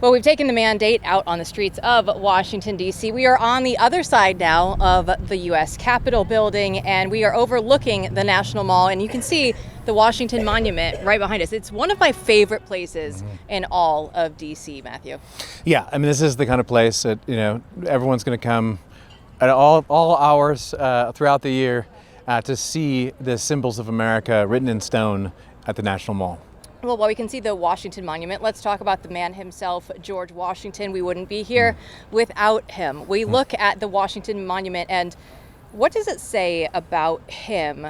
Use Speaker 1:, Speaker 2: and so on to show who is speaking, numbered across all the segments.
Speaker 1: Well, we've taken the mandate out on the streets of Washington, D.C. We are on the other side now of the U.S. Capitol building, and we are overlooking the National Mall, and you can see the Washington Monument right behind us. It's one of my favorite places in all of D.C., Matthew.
Speaker 2: Yeah, I mean, this is the kind of place that, everyone's going to come at all hours throughout the year to see the symbols of America written in stone at the National Mall.
Speaker 1: Well, while we can see the Washington Monument, let's talk about the man himself, George Washington. We wouldn't be here without him. We look at the Washington Monument, and what does it say about him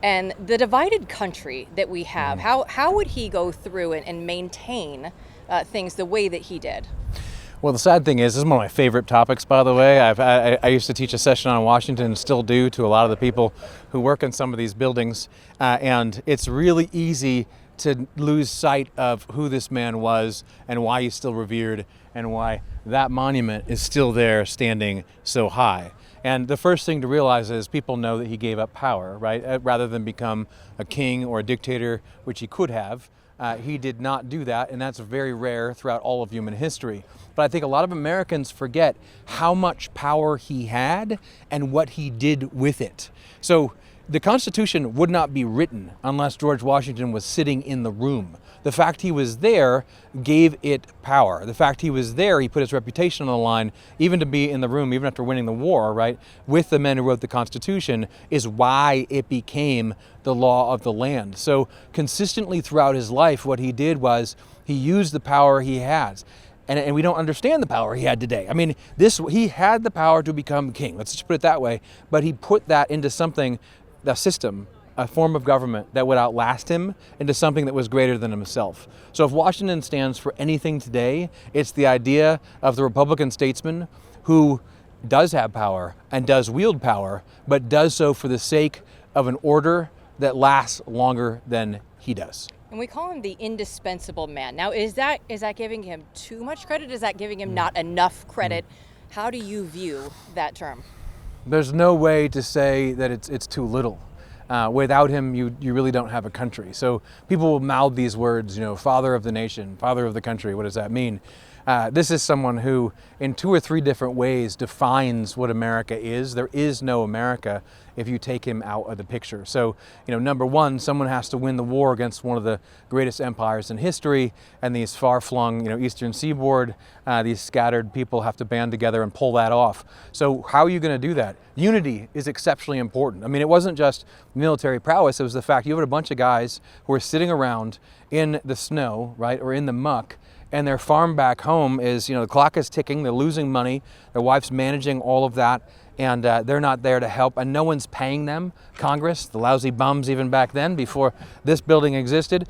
Speaker 1: and the divided country that we have? How would he go through and maintain things the way that he did?
Speaker 2: Well, the sad thing is, this is one of my favorite topics, by the way. I used to teach a session on Washington, and still do, to a lot of the people who work in some of these buildings. And it's really easy to lose sight of who this man was and why he's still revered and why that monument is still there standing so high. And the first thing to realize is people know that he gave up power, right? Rather than become a king or a dictator, which he could have. He did not do that, and that's very rare throughout all of human history. But I think a lot of Americans forget how much power he had and what he did with it. So the Constitution would not be written unless George Washington was sitting in the room. The fact he was there gave it power. The fact he was there, he put his reputation on the line, even to be in the room, even after winning the war, right, with the men who wrote the Constitution, is why it became the law of the land. So consistently throughout his life, what he did was he used the power he has. And we don't understand the power he had today. I mean, he had the power to become king, let's just put it that way, but he put that into something, a system, a form of government that would outlast him, into something that was greater than himself. So if Washington stands for anything today, it's the idea of the Republican statesman who does have power and does wield power, but does so for the sake of an order that lasts longer than he does.
Speaker 1: And we call him the indispensable man. Now, is that giving him too much credit? Is that giving him not enough credit? How do you view that term?
Speaker 2: There's no way to say that it's too little. Without him, you really don't have a country. So people will mouth these words, father of the nation, father of the country. What does that mean? This is someone who, in 2 or 3 different ways, defines what America is. There is no America if you take him out of the picture. So, number one, someone has to win the war against one of the greatest empires in history, and these far-flung, eastern seaboard, these scattered people have to band together and pull that off. So how are you going to do that? Unity is exceptionally important. I mean, it wasn't just military prowess. It was the fact you had a bunch of guys who were sitting around in the snow, right, or in the muck, and their farm back home is, the clock is ticking, they're losing money, their wife's managing all of that, and they're not there to help, and no one's paying them. Congress, the lousy bums even back then, before this building existed,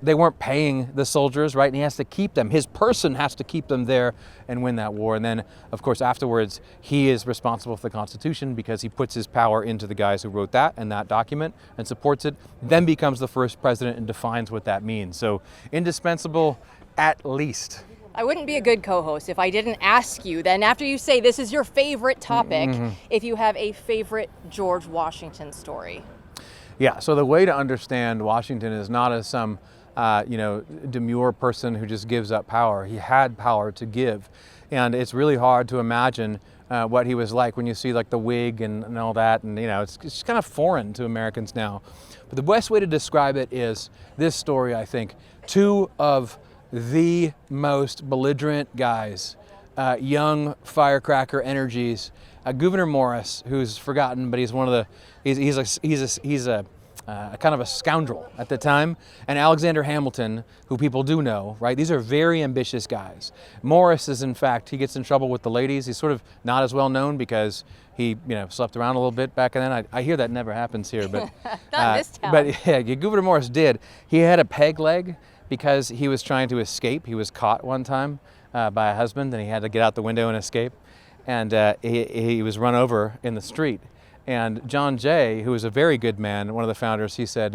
Speaker 2: they weren't paying the soldiers, right? And he has to keep them. His person has to keep them there and win that war. And then, of course, afterwards, he is responsible for the Constitution because he puts his power into the guys who wrote that and that document and supports it, then becomes the first president and defines what that means. So indispensable, at least.
Speaker 1: I wouldn't be a good co-host if I didn't ask you then, after you say this is your favorite topic, if you have a favorite George Washington story.
Speaker 2: Yeah, so the way to understand Washington is not as some demure person who just gives up power. He had power to give, and it's really hard to imagine what he was like when you see like the wig and all that, and it's just kind of foreign to Americans now. But the best way to describe it is this story, I think. 2 of the most belligerent guys, young firecracker energies. Gouverneur Morris, who's forgotten, but he's one of the he's a kind of a scoundrel at the time, and Alexander Hamilton, who people do know, right? These are very ambitious guys. Morris is, in fact, he gets in trouble with the ladies. He's sort of not as well known because he, slept around a little bit back then. I hear that never happens here, but
Speaker 1: not in this town.
Speaker 2: But yeah, Gouverneur Morris did. He had a peg leg because he was trying to escape. He was caught one time by a husband, and he had to get out the window and escape. And he was run over in the street. And John Jay, who was a very good man, one of the founders, he said,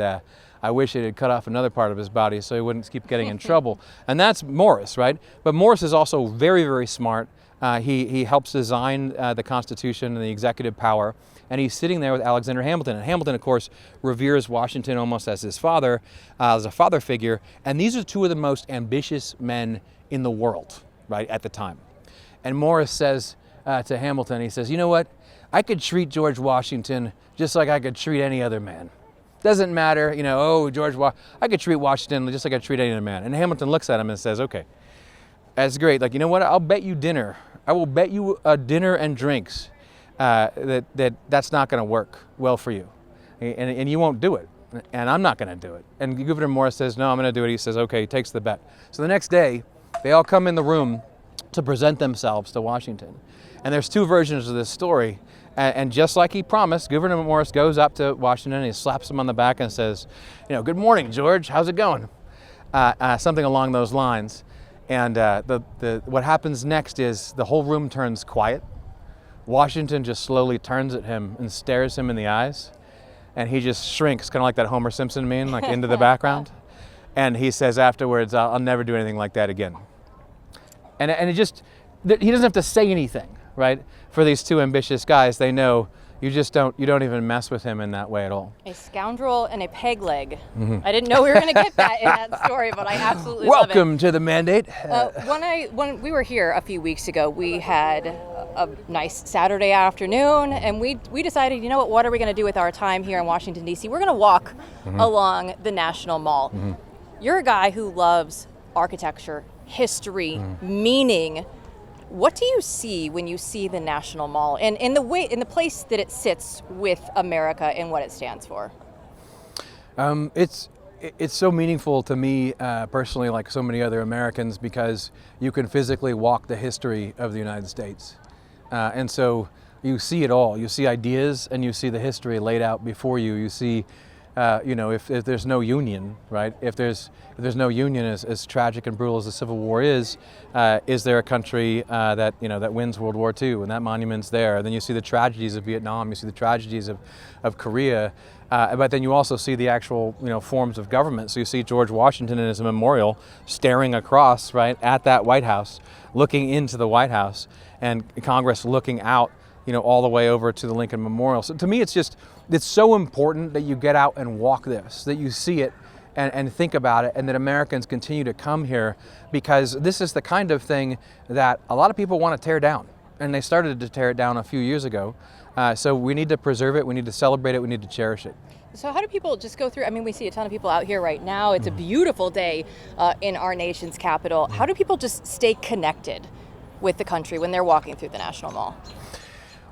Speaker 2: I wish it had cut off another part of his body so he wouldn't keep getting in trouble. And that's Morris, right? But Morris is also very, very smart. He helps design the Constitution and the executive power. And he's sitting there with Alexander Hamilton. And Hamilton, of course, reveres Washington almost as his father, as a father figure. And these are 2 of the most ambitious men in the world. right, at the time. And Morris says to Hamilton, he says, you know what? I could treat George Washington just like I could treat any other man. Doesn't matter, you know, oh, I could treat Washington just like I treat any other man. And Hamilton looks at him and says, okay, that's great. Like, you know what? I'll bet you dinner. I will bet you dinner and drinks that's not going to work well for you. And you won't do it. And I'm not going to do it. And Gouverneur Morris says, no, I'm going to do it. He says, okay, he takes the bet. So the next day, they all come in the room to present themselves to Washington. And there's two versions of this story. And just like he promised, Gouverneur Morris goes up to Washington and he slaps him on the back and says, you know, good morning, George. How's it going? Something along those lines. And what happens next is the whole room turns quiet. Washington just slowly turns at him and stares him in the eyes. And he just shrinks, kind of like that Homer Simpson meme, like into the background. And he says afterwards, I'll never do anything like that again. And he doesn't have to say anything, right? For these two ambitious guys, they know you don't even mess with him in that way at all.
Speaker 1: A scoundrel and a peg leg. Mm-hmm. I didn't know we were going to get that in that story, but I absolutely love it.
Speaker 2: Welcome to the mandate.
Speaker 1: When we were here a few weeks ago, we had a nice Saturday afternoon, and we decided, you know what are we going to do with our time here in Washington, D.C.? We're going to walk along the National Mall. Mm-hmm. You're a guy who loves architecture, history, meaning. What do you see when you see the National Mall and in the place that it sits with America and what it stands for?
Speaker 2: It's so meaningful to me personally, like so many other Americans, because you can physically walk the history of the United States. And so you see it all. You see ideas and you see the history laid out before you. You see, if there's no union, right? If there's no union, as tragic and brutal as the Civil War is there a country that wins World War II? And that monument's there. And then you see the tragedies of Vietnam. You see the tragedies of Korea. But then you also see the actual, forms of government. So you see George Washington in his memorial staring across, right, at that White House, looking into the White House, and Congress looking out, all the way over to the Lincoln Memorial. So to me, it's so important that you get out and walk this, that you see it and think about it, and that Americans continue to come here, because this is the kind of thing that a lot of people want to tear down. And they started to tear it down a few years ago. So we need to preserve it, we need to celebrate it, we need to cherish it.
Speaker 1: So how do people just go through, we see a ton of people out here right now. It's a beautiful day in our nation's capital. How do people just stay connected with the country when they're walking through the National Mall?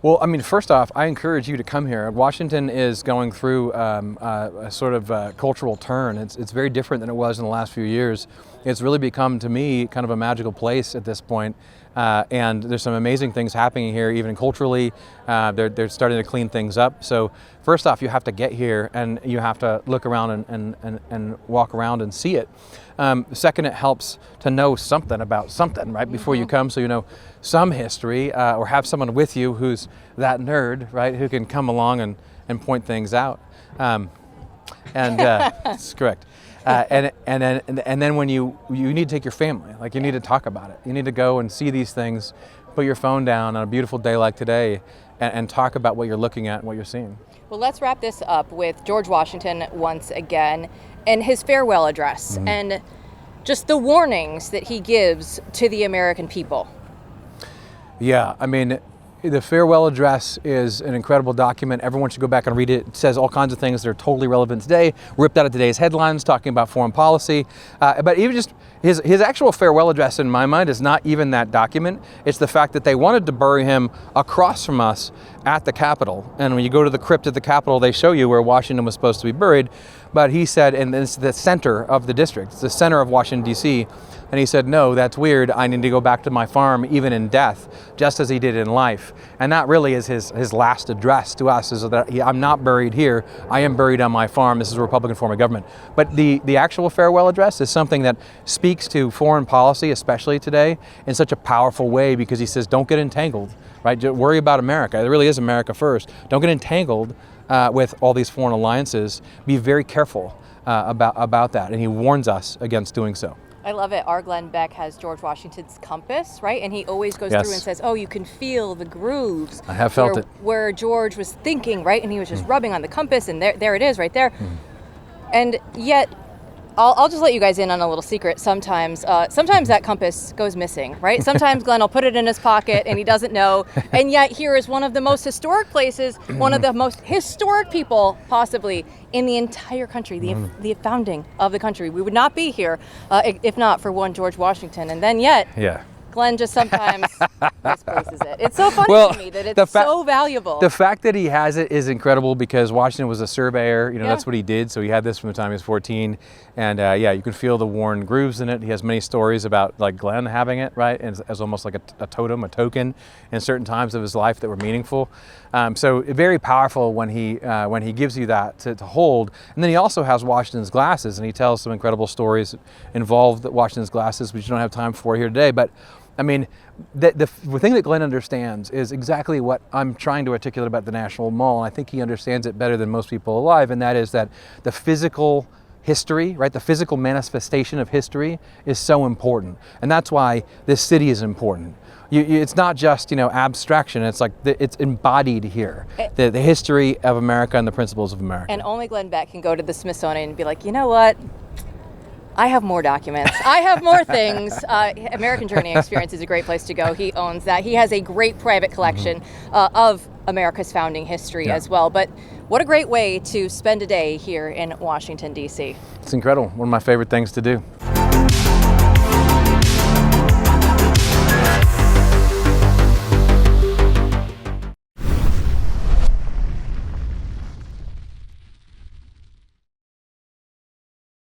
Speaker 2: Well, first off, I encourage you to come here. Washington is going through a sort of cultural turn. It's very different than it was in the last few years. It's really become, to me, kind of a magical place at this point. And there's some amazing things happening here, even culturally. They're starting to clean things up. So first off, you have to get here and you have to look around and walk around and see it. Second, it helps to know something about something, right, before you come, so you know some history, or have someone with you who's that nerd, right, who can come along and point things out. That's correct. And then when you need to take your family, like you need to talk about it. You need to go and see these things, put your phone down on a beautiful day like today, and talk about what you're looking at and what you're seeing.
Speaker 1: Well, let's wrap this up with George Washington once again and his farewell address and just the warnings that he gives to the American people.
Speaker 2: Yeah, the farewell address is an incredible document. Everyone should go back and read it. It says all kinds of things that are totally relevant today, ripped out of today's headlines, talking about foreign policy. But even just his actual farewell address, in my mind, is not even that document. It's the fact that they wanted to bury him across from us at the Capitol. And when you go to the crypt at the Capitol, they show you where Washington was supposed to be buried. But he said, and it's the center of the district, it's the center of Washington, D.C., and he said, no, that's weird. I need to go back to my farm, even in death, just as he did in life. And that really is his last address to us, is that I'm not buried here. I am buried on my farm. This is a Republican form of government. But the actual farewell address is something that speaks to foreign policy, especially today, in such a powerful way, because he says, don't get entangled, right? Worry about America. It really is America first. Don't get entangled with all these foreign alliances. Be very careful about that. And he warns us against doing so.
Speaker 1: I love it. Our Glenn Beck has George Washington's compass, right? And he always goes through and says, oh, you can feel the grooves.
Speaker 2: I have felt it.
Speaker 1: Where George was thinking, right? And he was just rubbing on the compass, and there it is right there. And yet, I'll just let you guys in on a little secret. Sometimes that compass goes missing, right? Sometimes Glenn will put it in his pocket and he doesn't know. And yet here is one of the most historic places, one of the most historic people possibly in the entire country, the founding of the country. We would not be here if not for one George Washington. And then yet, Glenn just sometimes misplaces it. It's so funny to me that it's so valuable.
Speaker 2: The fact that he has it is incredible because Washington was a surveyor. You know, that's what he did. So he had this from the time he was 14. And you can feel the worn grooves in it. He has many stories about like Glenn having it, right? And as almost like a totem, a token in certain times of his life that were meaningful. So very powerful when he gives you that to hold. And then he also has Washington's glasses, and he tells some incredible stories involved Washington's glasses, which you don't have time for here today. But I mean, the thing that Glenn understands is exactly what I'm trying to articulate about the National Mall, and I think he understands it better than most people alive, and that is that the physical history, right, the physical manifestation of history is so important, and that's why this city is important. It's not just, abstraction, it's like it's embodied here, the history of America and the principles of America.
Speaker 1: And only Glenn Beck can go to the Smithsonian and be like, you know what? I have more documents. I have more things. American Journey Experience is a great place to go. He owns that. He has a great private collection of America's founding history as well. But what a great way to spend a day here in Washington, D.C.
Speaker 2: It's incredible. One of my favorite things to do.